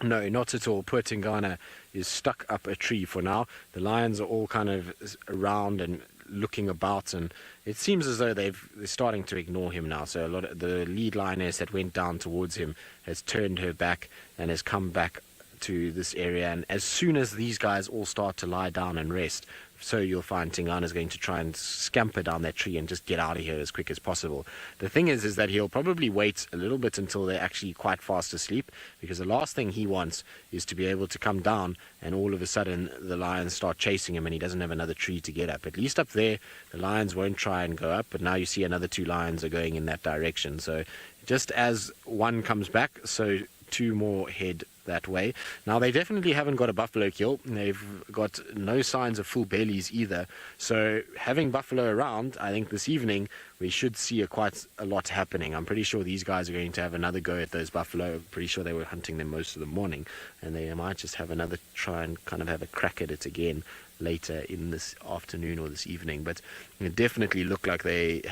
No, not at all. Poor Tingana is stuck up a tree for now. The lions are all kind of around and looking about, and it seems as though they're starting to ignore him now. So a lot of the lead lioness that went down towards him has turned her back and has come back to this area. And as soon as these guys all start to lie down and rest, so you'll find Tingana is going to try and scamper down that tree and just get out of here as quick as possible. The thing is that he'll probably wait a little bit until they're actually quite fast asleep, because the last thing he wants is to be able to come down and all of a sudden the lions start chasing him and he doesn't have another tree to get up. At least up there, the lions won't try and go up, but now you see another 2 lions are going in that direction. So just as one comes back, so 2 more head that way. Now, they definitely haven't got a buffalo kill. They've got no signs of full bellies either. So having buffalo around, I think this evening we should see quite a lot happening. I'm pretty sure these guys are going to have another go at those buffalo. I'm pretty sure they were hunting them most of the morning, and they might just have another try and kind of have a crack at it again later in this afternoon or this evening. But it definitely look like they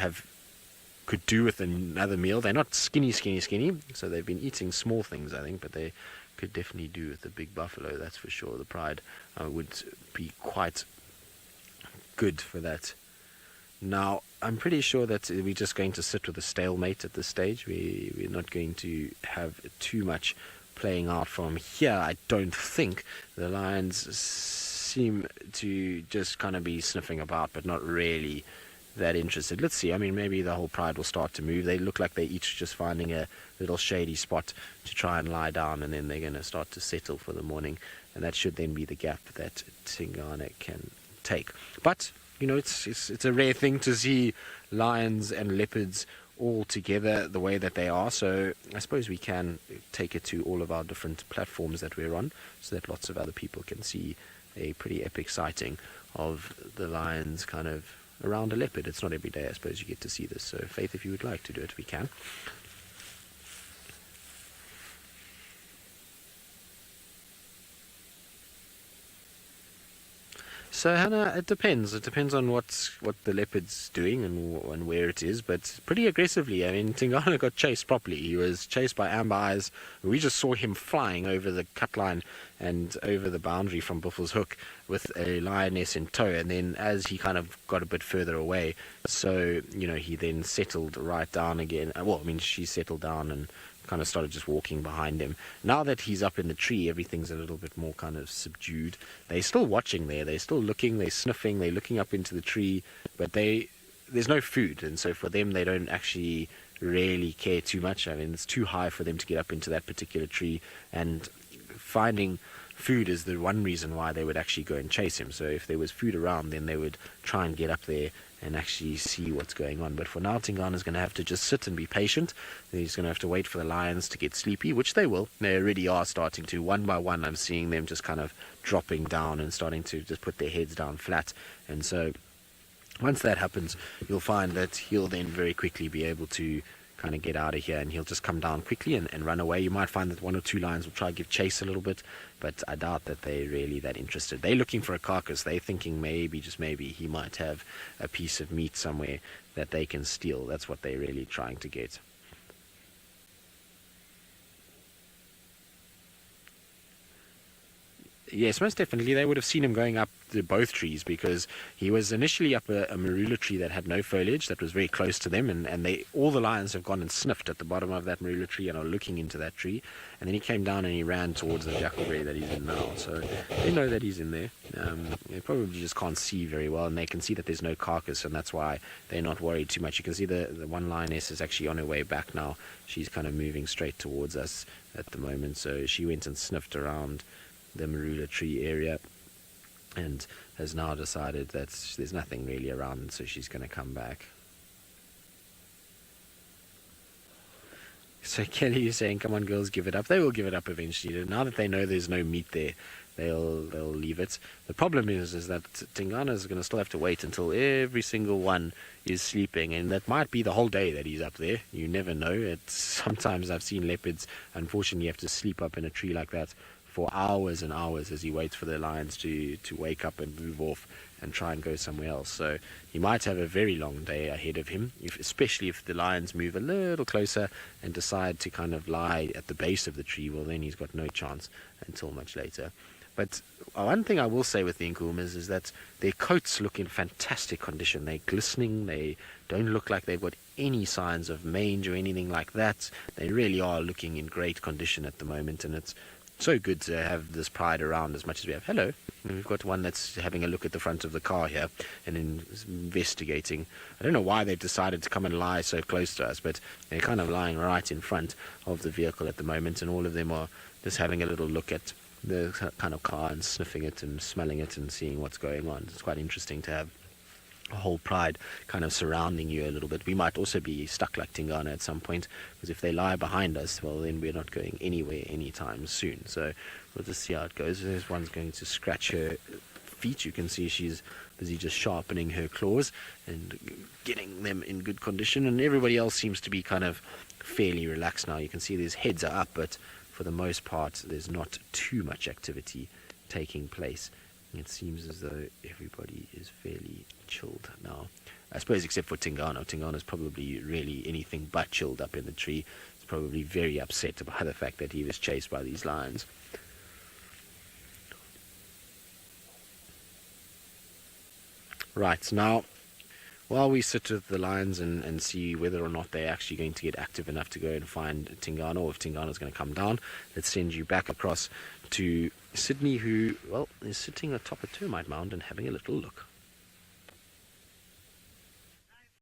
could do with another meal. They're not skinny, so they've been eating small things, I think, but they could definitely do with the big buffalo, that's for sure. The pride would be quite good for that. Now, I'm pretty sure that we're just going to sit with a stalemate at this stage. We're not going to have too much playing out from here. I don't think. The lions seem to just kind of be sniffing about, but not really that interested. Let's see. I mean, maybe the whole pride will start to move. They look like they're each just finding a little shady spot to try and lie down, and then they're going to start to settle for the morning, and that should then be the gap that Tingana can take. But you know, it's a rare thing to see lions and leopards all together the way that they are. So I suppose we can take it to all of our different platforms that we're on, so that lots of other people can see a pretty epic sighting of the lions kind of around a leopard. It's not every day, I suppose, you get to see this. So Faith, if you would like to do it, we can. So Hannah, it depends. It depends on what the leopard's doing and where it is, but pretty aggressively. I mean, Tingana got chased properly. He was chased by Amber Eyes. We just saw him flying over the cut line and over the boundary from Buffelshoek with a lioness in tow. And then as he kind of got a bit further away, so, you know, he then settled right down again. Well, I mean, she settled down and kind of started just walking behind him. Now that he's up in the tree, everything's a little bit more kind of subdued. They're still watching there. They're still looking. They're sniffing. They're looking up into the tree. But there's no food. And so for them, they don't actually really care too much. I mean, it's too high for them to get up into that particular tree. And finding food is the one reason why they would actually go and chase him. So if there was food around, then they would try and get up there and actually see what's going on. But for now, Tingana's going to have to just sit and be patient. He's going to have to wait for the lions to get sleepy, which they will. They already are starting to. One by one, I'm seeing them just kind of dropping down and starting to just put their heads down flat. And so once that happens, you'll find that he'll then very quickly be able to kind of get out of here, and he'll just come down quickly and run away. You might find that 1 or 2 lions will try to give chase a little bit, but I doubt that they're really that interested. They're looking for a carcass. They're thinking maybe, just maybe, he might have a piece of meat somewhere that they can steal. That's what they're really trying to get. Yes, most definitely. They would have seen him going up to both trees, because he was initially up a marula tree that had no foliage, that was very close to them, and all the lions have gone and sniffed at the bottom of that marula tree and are looking into that tree. And then he came down and he ran towards the jackalberry that he's in now. So they know that he's in there. They probably just can't see very well, and they can see that there's no carcass, and that's why they're not worried too much. You can see the one lioness is actually on her way back now. She's kind of moving straight towards us at the moment. So she went and sniffed around the marula tree area and has now decided that there's nothing really around, so she's going to come back. So Kelly is saying, come on girls, give it up. They will give it up eventually. Now that they know there's no meat there, they'll leave it. The problem is that Tingana is going to still have to wait until every single one is sleeping, and that might be the whole day that he's up there. You never know. Sometimes I've seen leopards, unfortunately, have to sleep up in a tree like that for hours and hours as he waits for the lions to wake up and move off and try and go somewhere else. So he might have a very long day ahead of him, especially if the lions move a little closer and decide to kind of lie at the base of the tree. Well, then he's got no chance until much later. But one thing I will say with the Nkuhumas is that their coats look in fantastic condition. They're glistening. They don't look like they've got any signs of mange or anything like that. They really are looking in great condition at the moment, and it's so good to have this pride around as much as we have. Hello. We've got one that's having a look at the front of the car here and investigating. I don't know why they've decided to come and lie so close to us, but they're kind of lying right in front of the vehicle at the moment, and all of them are just having a little look at the kind of car and sniffing it and smelling it and seeing what's going on. It's quite interesting to have a whole pride kind of surrounding you a little bit. We might also be stuck like Tingana at some point, because if they lie behind us, well, then we're not going anywhere anytime soon. So we'll just see how it goes. There's one's going to scratch her feet. You can see she's busy just sharpening her claws and getting them in good condition, and everybody else seems to be kind of fairly relaxed now. You can see these heads are up, but for the most part there's not too much activity taking place. It seems as though everybody is fairly chilled now, I suppose, except for Tingana. Tingana's probably really anything but chilled up in the tree. He's probably very upset by the fact that he was chased by these lions. Right, now, while we sit with the lions and see whether or not they're actually going to get active enough to go and find Tingana, or if Tingana's going to come down, let's send you back across to Sydney, who, well, is sitting atop a termite mound and having a little look.